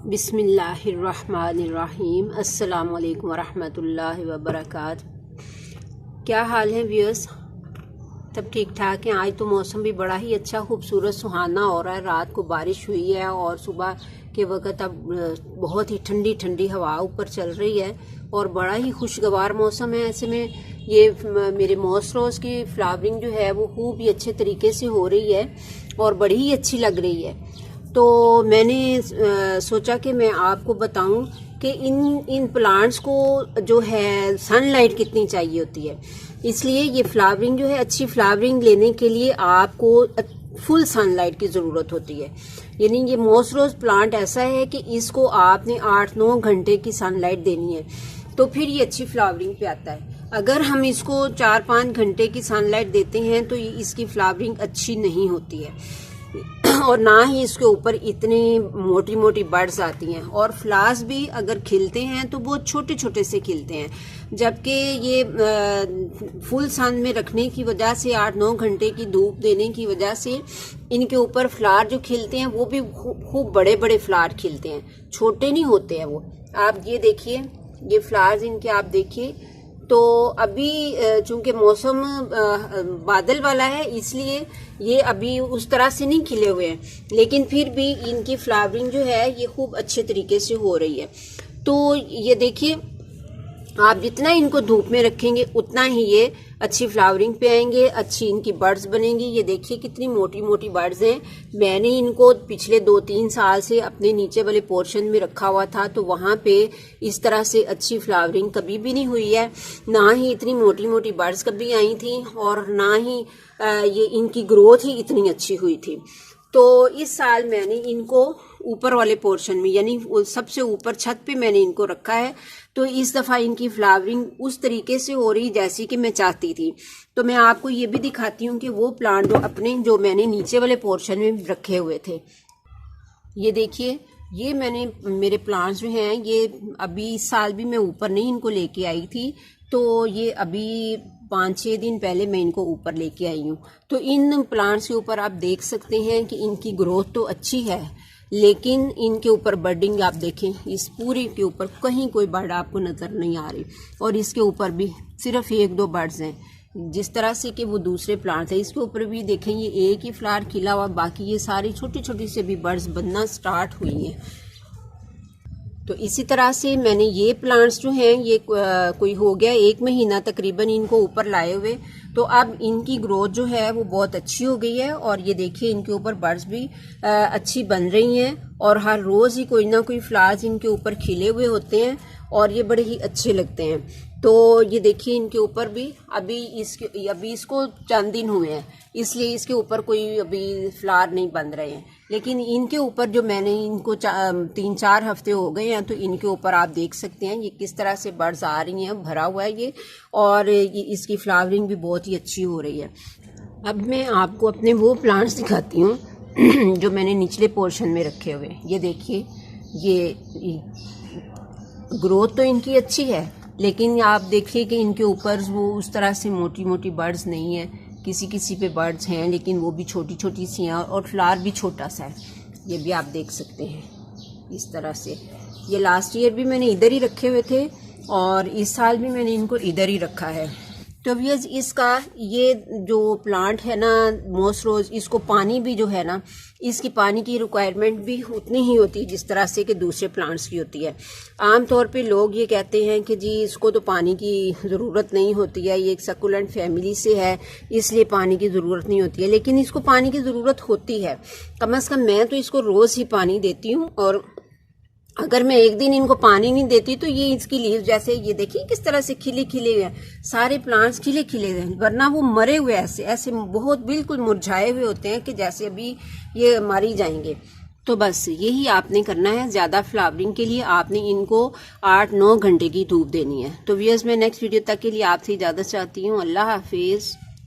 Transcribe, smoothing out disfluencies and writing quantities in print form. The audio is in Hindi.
बिस्मिल्लाहिर्रहमानिर्रहीम। अस्सलामुअलैकुम वरहमतुल्लाहि वबरकातुहू। क्या हाल है व्यूअर्स? सब ठीक ठाक हैं। आज तो मौसम भी बड़ा ही अच्छा खूबसूरत सुहाना हो रहा है। रात को बारिश हुई है और सुबह के वक्त अब बहुत ही ठंडी ठंडी हवा ऊपर चल रही है और बड़ा ही खुशगवार मौसम है। ऐसे में ये मेरे मॉस रोज़ की फ्लावरिंग जो है वो खूब ही अच्छे तरीके से हो रही है और बड़ी ही अच्छी लग रही है। तो मैंने सोचा कि मैं आपको बताऊं कि इन प्लांट्स को जो है सनलाइट कितनी चाहिए होती है। इसलिए ये फ्लावरिंग जो है, अच्छी फ्लावरिंग लेने के लिए आपको फुल सनलाइट की ज़रूरत होती है। यानी ये मॉस रोज़ प्लांट ऐसा है कि इसको आपने 8-9 घंटे की सनलाइट देनी है तो फिर ये अच्छी फ्लावरिंग पे आता है। अगर हम इसको 4-5 घंटे की सनलाइट देते हैं तो इसकी फ्लावरिंग अच्छी नहीं होती है और ना ही इसके ऊपर इतनी मोटी मोटी बड्स आती हैं और फ्लावर्स भी अगर खिलते हैं तो बहुत छोटे छोटे से खिलते हैं। जबकि ये फुल सन में रखने की वजह से, 8-9 घंटे की धूप देने की वजह से इनके ऊपर फ्लावर जो खिलते हैं वो भी खूब बड़े बड़े फ्लावर खिलते हैं, छोटे नहीं होते हैं वो। आप ये देखिए, ये फ्लावर्स इनके आप देखिए। तो अभी चूंकि मौसम बादल वाला है इसलिए ये अभी उस तरह से नहीं खिले हुए हैं, लेकिन फिर भी इनकी फ्लावरिंग जो है ये खूब अच्छे तरीके से हो रही है। तो ये देखिए, आप जितना इनको धूप में रखेंगे उतना ही ये अच्छी फ्लावरिंग पे आएंगे, अच्छी इनकी बर्ड्स बनेंगी। ये देखिए कितनी मोटी मोटी बर्ड्स हैं। मैंने इनको पिछले 2-3 साल से अपने नीचे वाले पोर्शन में रखा हुआ था तो वहां पे इस तरह से अच्छी फ्लावरिंग कभी भी नहीं हुई है, ना ही इतनी मोटी मोटी बर्ड्स कभी आई थी और ना ही ये इनकी ग्रोथ ही इतनी अच्छी हुई थी। तो इस साल मैंने इनको ऊपर वाले पोर्शन में, यानी सबसे ऊपर छत पे मैंने इनको रखा है। तो इस दफा इनकी फ्लावरिंग उस तरीके से हो रही जैसी कि मैं चाहती थी। तो मैं आपको ये भी दिखाती हूँ कि वो प्लांट जो मैंने नीचे वाले पोर्शन में रखे हुए थे। ये देखिए, ये मेरे प्लांट्स जो हैं ये अभी इस साल भी मैं ऊपर नहीं इनको लेके आई थी, तो ये अभी 5-6 दिन पहले मैं इनको ऊपर लेके आई हूँ। तो इन प्लांट्स के ऊपर आप देख सकते हैं कि इनकी ग्रोथ तो अच्छी है, लेकिन इनके ऊपर बर्डिंग आप देखें, इस पूरे के ऊपर कहीं कोई बर्ड आपको नज़र नहीं आ रही और इसके ऊपर भी सिर्फ 1-2 बर्ड्स हैं। जिस तरह से कि वो दूसरे प्लांट्स हैं, इसके ऊपर भी देखें ये एक ही फ्लावर खिला हुआ, बाकी ये सारी छोटी छोटी से भी बर्ड्स बनना स्टार्ट हुई हैं। तो इसी तरह से मैंने ये प्लांट्स जो हैं ये कोई हो गया 1 महीना तकरीबन इनको ऊपर लाए हुए। तो अब इनकी ग्रोथ जो है वो बहुत अच्छी हो गई है और ये देखिए इनके ऊपर बर्ड्स भी अच्छी बन रही हैं और हर रोज़ ही कोई ना कोई फ्लावर्स इनके ऊपर खिले हुए होते हैं और ये बड़े ही अच्छे लगते हैं। तो ये देखिए इनके ऊपर भी अभी इसको चंद दिन हुए हैं इसलिए इसके ऊपर कोई अभी फ्लावर नहीं बन रहे हैं, लेकिन इनके ऊपर जो मैंने इनको 3-4 हफ्ते हो गए हैं तो इनके ऊपर आप देख सकते हैं ये किस तरह से बर्ड्स आ रही हैं, भरा हुआ है ये और इसकी फ्लावरिंग भी बहुत ही अच्छी हो रही है। अब मैं आपको अपने वो प्लांट्स दिखाती हूँ जो मैंने निचले पोर्शन में रखे हुए। ये देखिए, ये ग्रोथ तो इनकी अच्छी है, लेकिन आप देखिए कि इनके ऊपर वो उस तरह से मोटी मोटी बर्ड्स नहीं है। किसी किसी पे बर्ड्स हैं लेकिन वो भी छोटी छोटी सी हैं और फ्लावर भी छोटा सा है। ये भी आप देख सकते हैं इस तरह से। ये लास्ट ईयर भी मैंने इधर ही रखे हुए थे और इस साल भी मैंने इनको इधर ही रखा है। तो व्यूअर्स, इसका ये जो प्लांट है ना मॉस रोज़, इसको पानी भी जो है ना, इसकी पानी की रिक्वायरमेंट भी उतनी ही होती है जिस तरह से कि दूसरे प्लांट्स की होती है। आम तौर पे लोग ये कहते हैं कि जी इसको तो पानी की ज़रूरत नहीं होती है, ये एक सक्कुलेंट फैमिली से है इसलिए पानी की ज़रूरत नहीं होती है, लेकिन इसको पानी की ज़रूरत होती है। कम से कम मैं तो इसको रोज़ ही पानी देती हूँ और अगर मैं एक दिन इनको पानी नहीं देती तो ये इसकी लीव, जैसे ये देखिए किस तरह से खिले खिले हुए हैं, सारे प्लांट्स खिले खिले हुए हैं, वरना वो मरे हुए ऐसे बहुत बिल्कुल मुरझाए हुए होते हैं कि जैसे अभी ये मर ही जाएंगे। तो बस यही आपने करना है। ज़्यादा फ्लावरिंग के लिए आपने इनको 8-9 घंटे की धूप देनी है। तो व्यूअर्स, मैं नेक्स्ट वीडियो तक के लिए आपसे इजाज़त चाहती हूँ। अल्लाह हाफिज़।